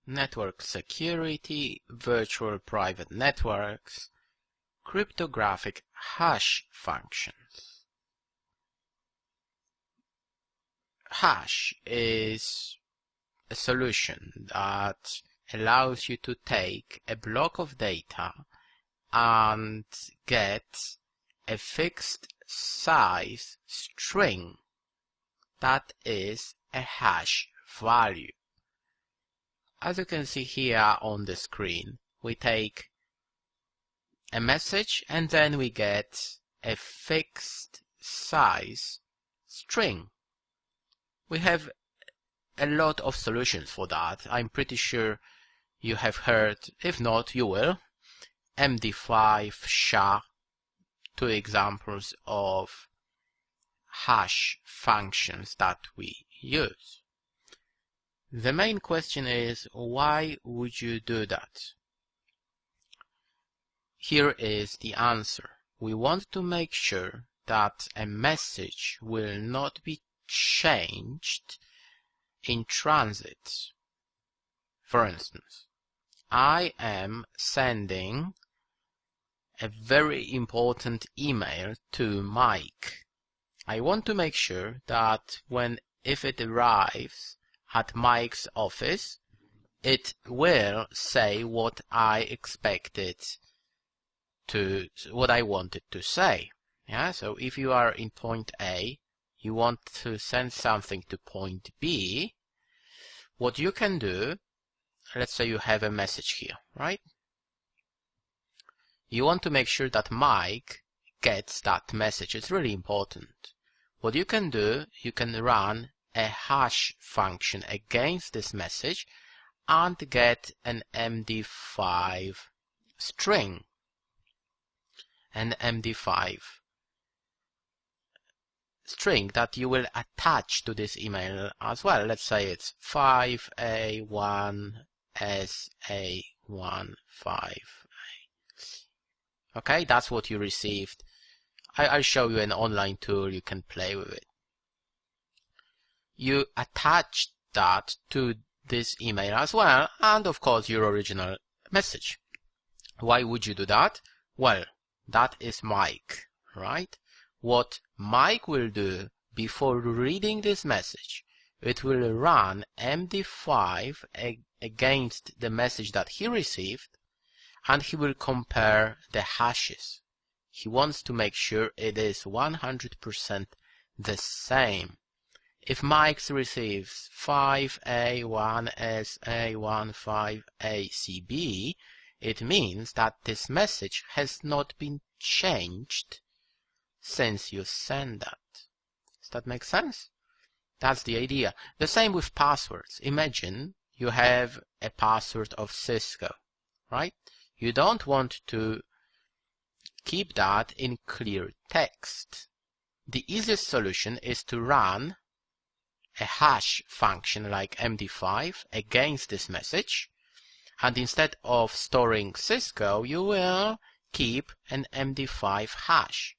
network security, virtual private networks, cryptographic hash functions. Hash is a solution that allows you to take a block of data and get a fixed size string that is a hash value. As you can see here on the screen, we take a message and then we get a fixed size string. We have a lot of solutions for that. I'm pretty sure you have heard, if not, you will. MD5, SHA, two examples of hash functions that we use. The main question is, why would you do that? Here is the answer. We want to make sure that a message will not be changed in transit. For instance, I am sending a very important email to Mike. I want to make sure that if it arrives at Mike's office, it will say what I expected what I wanted to say. Yeah, so if you are in point A, you want to send something to point B, what you can do, let's say you have a message here, right? You want to make sure that Mike gets that message. It's really important. What you can do, you can run a hash function against this message and get an MD5 string. An MD5 string that you will attach to this email as well. Let's say it's 5A1SA15A. Okay, that's what you received. I'll show you an online tool, you can play with it. You attach that to this email as well, and of course your original message. Why would you do that? Well, that is Mike, right? What Mike will do before reading this message, it will run MD5 against the message that he received, and he will compare the hashes. He wants to make sure it is 100% the same. If Mike receives 5A1SA15ACB, it means that this message has not been changed since you sent that. Does that make sense? That's the idea. The same with passwords. Imagine you have a password of Cisco, right? You don't want to keep that in clear text. The easiest solution is to run a hash function like MD5 against this message, and instead of storing Cisco, you will keep an MD5 hash,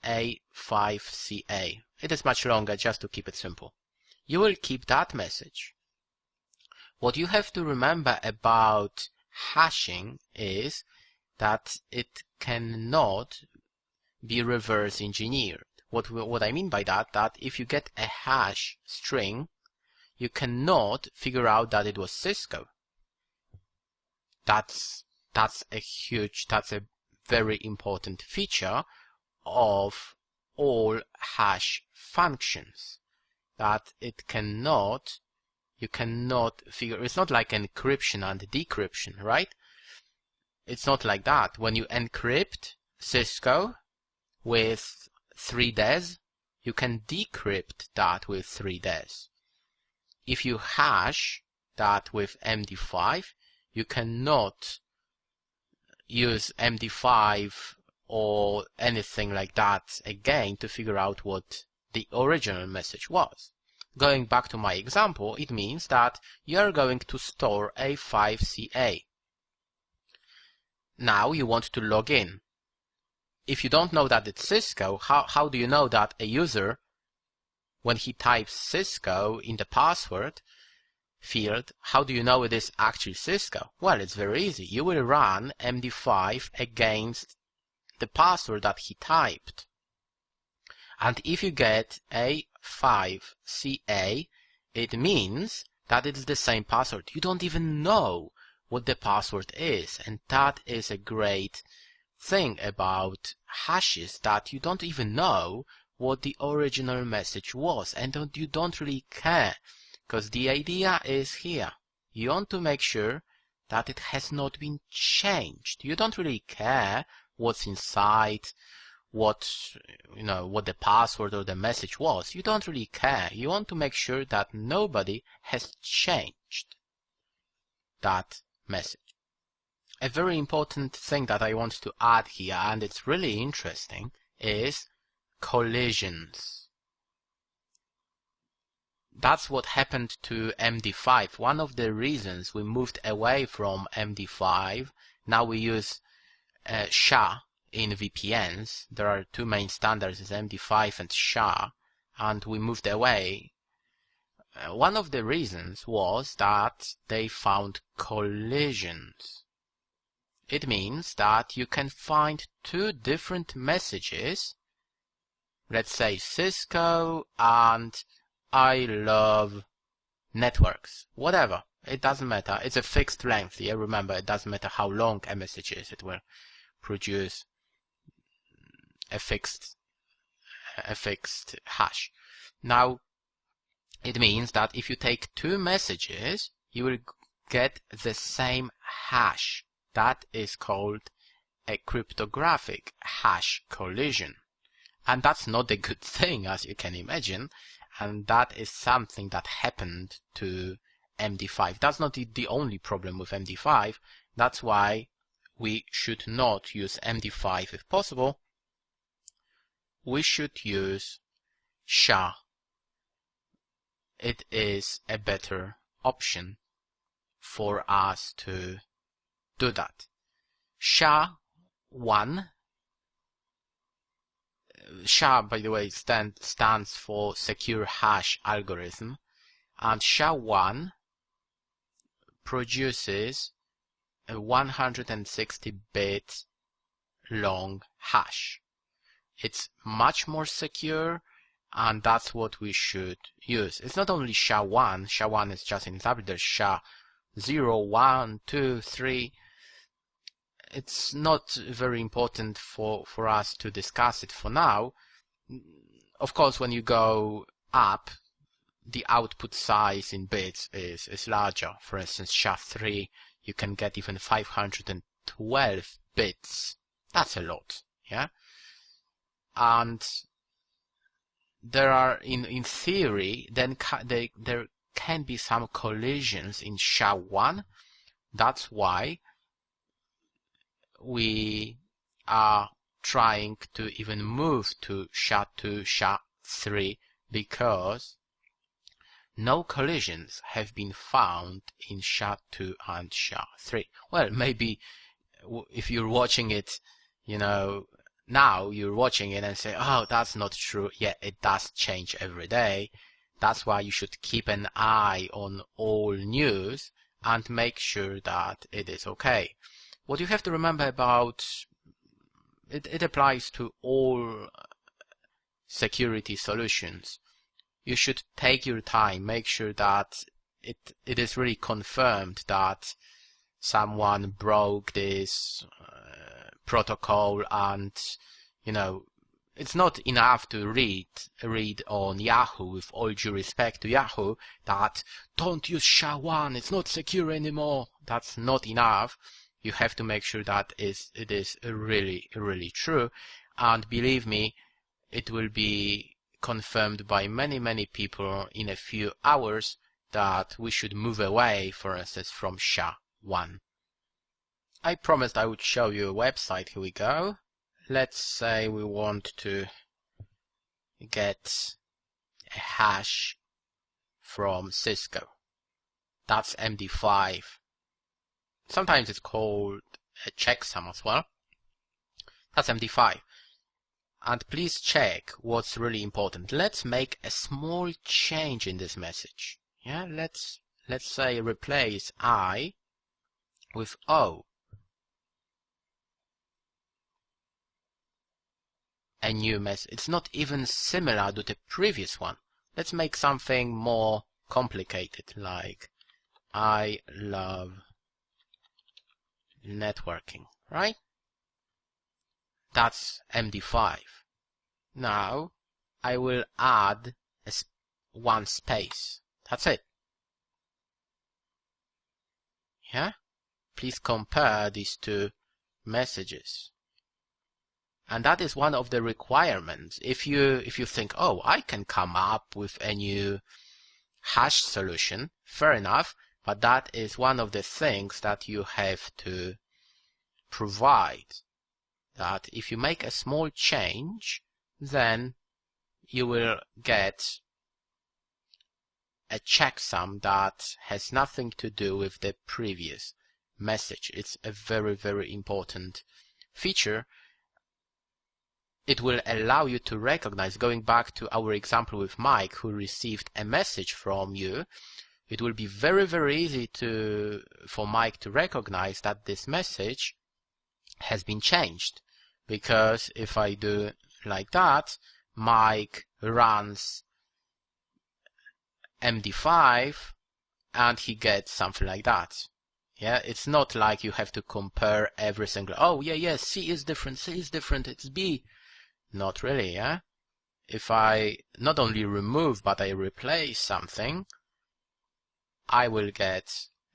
A5CA. It is much longer just to keep it simple. You will keep that message. What you have to remember about hashing is that it cannot be reverse engineered. What I mean by that if you get a hash string, you cannot figure out that it was Cisco. That's a very important feature of all hash functions, that you cannot figure. It's not like encryption and decryption, right? It's not like that. When you encrypt Cisco with 3 DES, you can decrypt that with 3 DES. If you hash that with MD5, you cannot use MD5 or anything like that again to figure out what the original message was. Going back to my example, it means that you are going to store A5CA. Now you want to log in. If you don't know that it's Cisco, how do you know that a user, when he types Cisco in the password, field, how do you know it is actually Cisco? Well, it's very easy. You will run MD5 against the password that he typed. And if you get A5CA, it means that it is the same password. You don't even know what the password is. And that is a great thing about hashes, that you don't even know what the original message was. And you don't really care, because the idea is here. You want to make sure that it has not been changed. You don't really care what's inside, what the password or the message was. You don't really care. You want to make sure that nobody has changed that message. A very important thing that I want to add here, and it's really interesting, is collisions. That's what happened to MD5. One of the reasons we moved away from MD5, now we use SHA in VPNs. There are two main standards, is MD5 and SHA, and we moved away. One of the reasons was that they found collisions. It means that you can find two different messages, let's say Cisco and I love networks, whatever, it doesn't matter. It's a fixed length. Yeah, remember, it doesn't matter how long a message is, it will produce a fixed hash. Now, it means that if you take two messages, you will get the same hash. That is called a cryptographic hash collision. And that's not a good thing, as you can imagine. And that is something that happened to MD5. That's not the only problem with MD5. That's why we should not use MD5 if possible. We should use SHA. It is a better option for us to do that. SHA-1. SHA, by the way, stands for Secure Hash Algorithm, and SHA-1 produces a 160-bit long hash. It's much more secure, and that's what we should use. It's not only SHA-1. SHA-1 is just an example. There's SHA-0, 1, 2, 3. It's not very important for us to discuss it for now. Of course, when you go up, the output size in bits is larger. For instance, SHA-3, you can get even 512 bits. That's a lot, yeah? And there are, in theory, then there can be some collisions in SHA-1. That's why we are trying to even move to SHA-2, SHA-3, because no collisions have been found in SHA-2 and SHA-3. Well, maybe if you're watching it, now you're watching it and say, oh, that's not true. Yeah, it does change every day. That's why you should keep an eye on all news and make sure that it is okay. What you have to remember about it applies to all security solutions. You should take your time, make sure that it is really confirmed that someone broke this protocol, and it's not enough to read on Yahoo, with all due respect to Yahoo, that don't use SHA-1, it's not secure anymore. That's not enough. You have to make sure that it is really, really true. And believe me, it will be confirmed by many, many people in a few hours that we should move away, for instance, from SHA-1. I promised I would show you a website. Here we go. Let's say we want to get a hash from Cisco. That's MD5. Sometimes it's called a checksum as well. That's MD5. And please check what's really important. Let's make a small change in this message. Yeah, let's let's say replace I with O. A new message. It's not even similar to the previous one. Let's make something more complicated, like I love networking, right? That's MD5. Now I will add one space. That's it. Yeah? Please compare these two messages. And that is one of the requirements. If you think, oh, I can come up with a new hash solution, fair enough, but that is one of the things that you have to provide. That if you make a small change, then you will get a checksum that has nothing to do with the previous message. It's a very, very important feature. It will allow you to recognize, going back to our example with Mike, who received a message from you, it will be very, very easy for Mike to recognize that this message has been changed. Because if I do like that, Mike runs MD5 and he gets something like that. Yeah, it's not like you have to compare every single, oh yeah, C is different, it's B. Not really, yeah? If I not only remove, but I replace something, I will get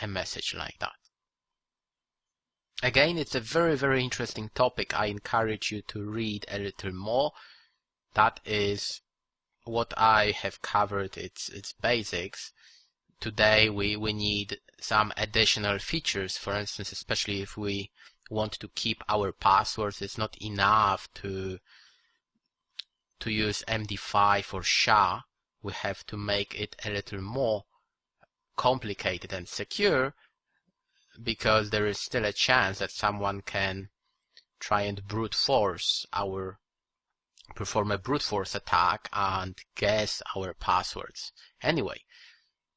a message like that. Again, it's a very, very interesting topic. I encourage you to read a little more. That is what I have covered, its basics. Today we need some additional features. For instance, especially if we want to keep our passwords, it's not enough to use MD5 or SHA. We have to make it a little more complicated and secure, because there is still a chance that someone can try and perform a brute force attack and guess our passwords. Anyway,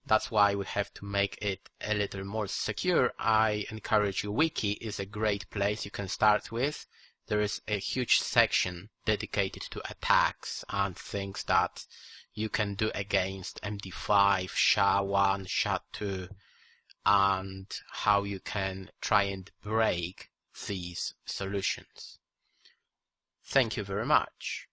that's why we have to make it a little more secure. I encourage you, Wiki is a great place you can start with. There is a huge section dedicated to attacks and things that you can do against MD5, SHA-1, SHA-2, and how you can try and break these solutions. Thank you very much.